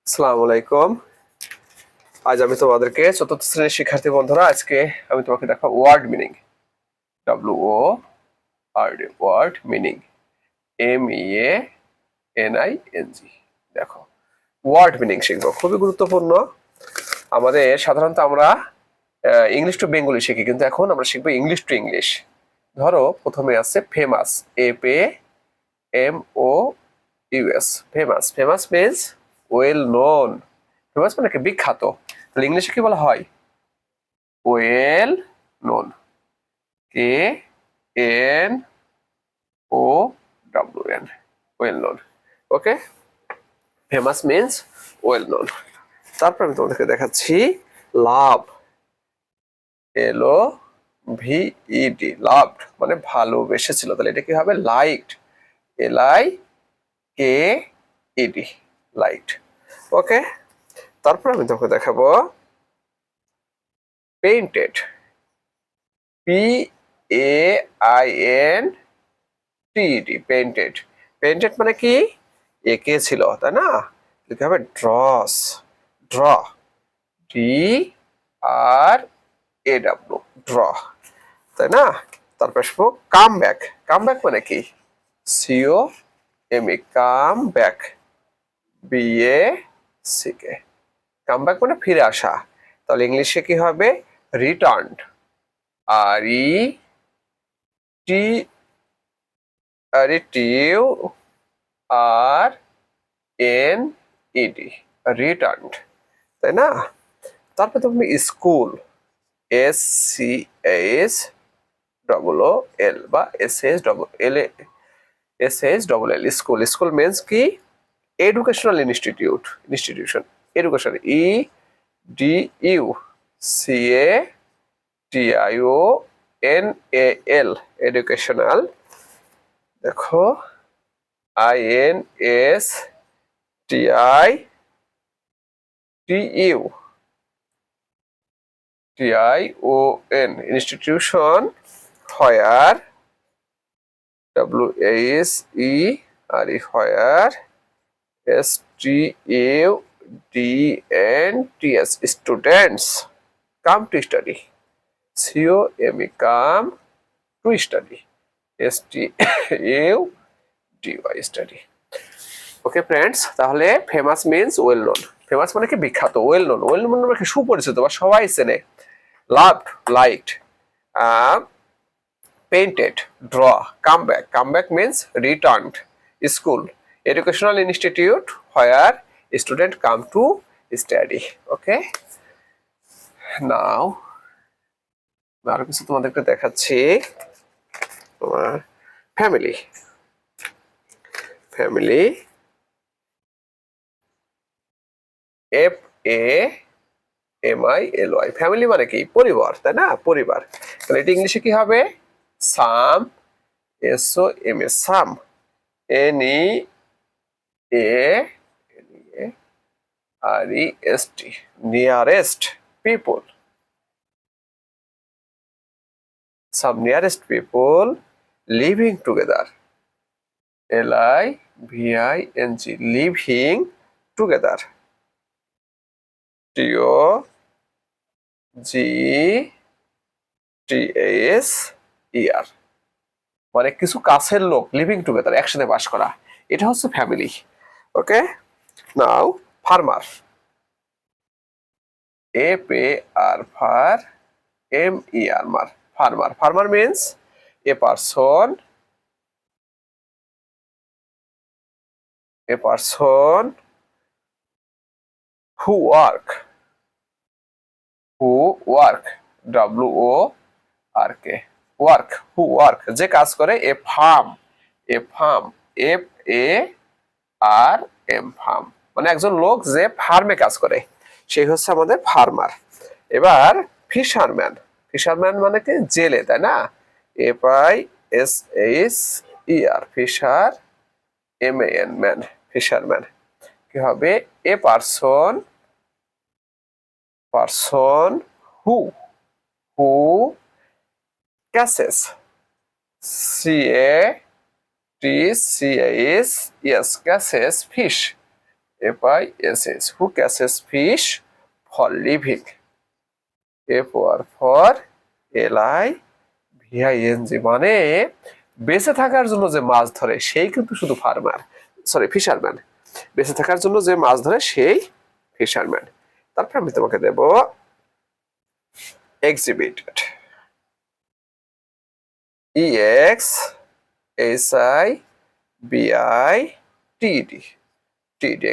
আসসালামু আলাইকুম। আজ আমি তোমাদেরকে চতুর্থ শ্রেণীর শিক্ষার্থী বন্ধুরা, আজকে আমি তোমাকে দেখাবো word meaning. WORD word meaning, MEANING। দেখো, ওয়ার্ড মিনিং শিখবো, খুবই গুরুত্বপূর্ণ। আমাদের সাধারণত আমরা ইংলিশ টু বেঙ্গলি শিখি, কিন্তু এখন আমরা শিখবো ইংলিশ টু ইংলিশ। ধরো, প্রথমে আছে famous, FAMOUS। Famous, famous means well known. Famous মানে কি? বিখ্যাত। তাহলে ইংলিশে কি বলা হয়? Well known. KNOWN, well known. Okay, famous means well known. তারপর আমি তোমাদেরকে দেখাচ্ছি লাভ, LOVED। লাভড মানে ভালোবেসেছিল, তাহলে এটা কি হবে? Liked, LIKED, liked. ওকে, তারপর আমি তোমাকে দেখাবো পেইন্টেড, PAINTED। পেইন্টেড, পেইন্টেড মানে কি? এঁকেছিল, তাই না? লিখতে হবে ড্রস, ড্র, DRAW, ড্র, তাই না? তারপর আসবো কাম ব্যাক। কাম ব্যাক মানে কি? COME, come back, BACK। Come back মানে ফিরে আসা। তাহলে ইংলিশে কি হবে? রিটার্নড, RETURNED, রিটার্নড, তাই না? তারপর তুমি স্কুল, SCHOOL বা SHLL, স্কুল। স্কুল মিন্স কি? Educational institution, education, EDUCATIONAL, educational. দেখো, INSTITUTION, institution, where, WASERE, STUDENTS, students, come to study, COME, come to study, STUDY, study। Okay friends, তাহলে famous means well known. Famous মানে কি? বিখ্যাত। Well known, well known মানে কি? সুপরিচিত বা সবাই চেনে। Loved, liked, painted, draw, come back. Come back means returned. School, educational institute where student come to study. Okay, now আরো কিছু তোমাদেরকে দেখাচ্ছি। তোমার ফ্যামিলি, ফ্যামিলি, FAMILY। ফ্যামিলি মানে কি? পরিবার, তাই না? পরিবার। তাহলে এটা ইংলিশে কি হবে? Some, SOM, some, NEAREST, nearest people. Some nearest people living together, LIVING, living together, TOGTASER, মানে কিছু কাছের লোক লিভিং টুগেদার, একসাথে বাস করা। এটা হচ্ছে ফ্যামিলি। ওকে, নাও ফার্মার, FAR, ফার, MER, মার, farmer. Farmer means a person, who work, WORK, work, who work, যে কাজ করে। এ ফার্ম, FARM, ফার্ম মানে একজন লোক যে ফার্মে কাজ করে, সেই হচ্ছে আমাদের ফার্মার। এবার ফিশারম্যান, ফিশারম্যান মানে কি? জেলে, তাই না? FISHER, fisher, MAN, man, fisherman. কি হবে? A person, who catches, CATCHES, catches fish, FISH, who catches fish for living. for LIVING, মানে বেঁচে থাকার জন্য যে মাছ ধরে সেই কিন্তু শুধু ফার্মার, সরি ফিশারম্যান। বেঁচে থাকার জন্য যে মাছ ধরে সেই ফিশারম্যান। তারপর আমি তোমাকে দেব এক্সিবিটেড, EXHIBITED,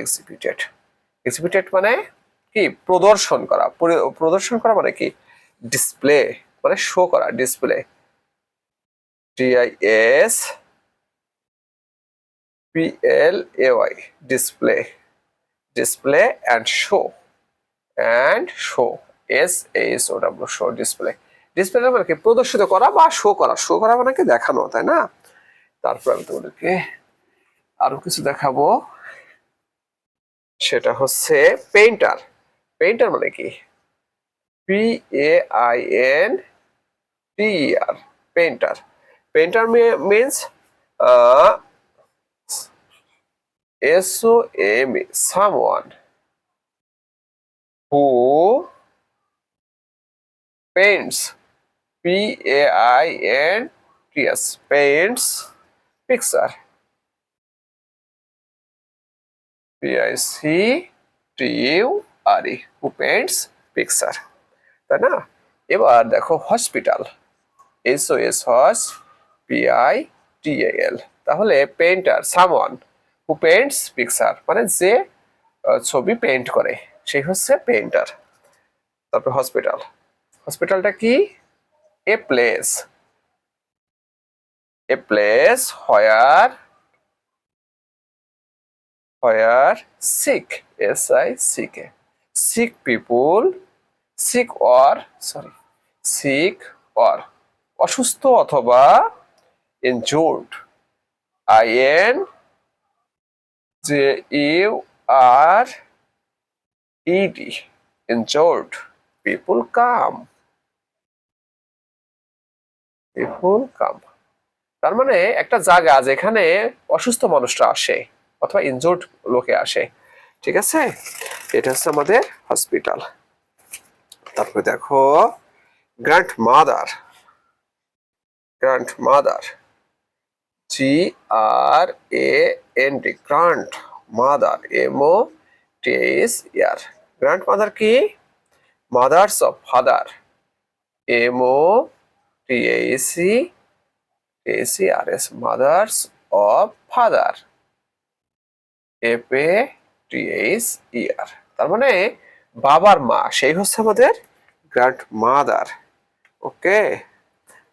এক্সিবিটেড। এক্সিবিটেড মানে কি? প্রদর্শন করা। প্রদর্শন করা মানে কি? ডিসপ্লে, মানে শো করা, display. DISPLAY, display. Display and show, SHOW, show, display. Display মানে কি? প্রদর্শিত করা বা শো করা। শো করা মানে কি? দেখানো, তাই না? তারপর আমি তোমাদেরকে আরো কিছু দেখাবো, সেটা হচ্ছে পেইন্টার। পেইন্টার মানে কি? PAINTER, painter. Painter means SOME, someone who paints, PAINTS, paints picture, PICTURE, who paints picture, তাই না? এবার দেখো হসপিটাল, HOSPITAL, তাহলে painter someone who Paints picture, মানে যে ছবি পেইন্ট করে সেই হচ্ছে পেইন্টার। তারপর হসপিটাল, হসপিটালটা কি? A place where sick, SICK, sick people, sick or অসুস্থ অথবা injured, INJURED, injured people come, তার মানে একটা জায়গা যেখানে অসুস্থ মানুষরা আসে অথবা ইনজুর্ড লোকে আসে, ঠিক আছে? এটা হচ্ছে আমাদের হসপিটাল। তারপরে দেখো grandmother, GRAND, grandmother, MOTHER। Grandmother কি? Mothers of father, MOTHERS, mothers of father, FATHER। তার মানে বাবার মা, সেই হচ্ছে আমাদের গ্র্যান্ডমাদার। ওকে,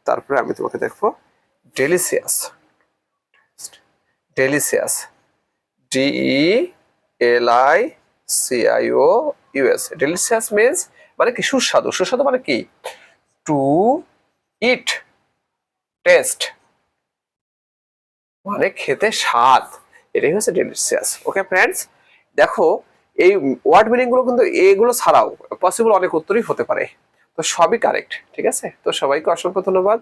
তারপরে আমি তোমাকে দেখবো ডেলিসিয়াস, DELICIOUS, ডেলিসিয়াস মিন্স মানে কি? সুস্বাদু। সুস্বাদু মানে কি? টু ইট, টেস্ট, মানে খেতে স্বাদ, এটাই হচ্ছে ডেলিসিয়াস। ওকে ফ্রেন্ডস, দেখো এই ওয়ার্ড মিনিং গুলো কিন্তু এগুলো ছাড়াও পসিবল অনেক উত্তরই হতে পারে, তো সবই কারেক্ট, ঠিক আছে? তো সবাইকে অসংখ্য ধন্যবাদ।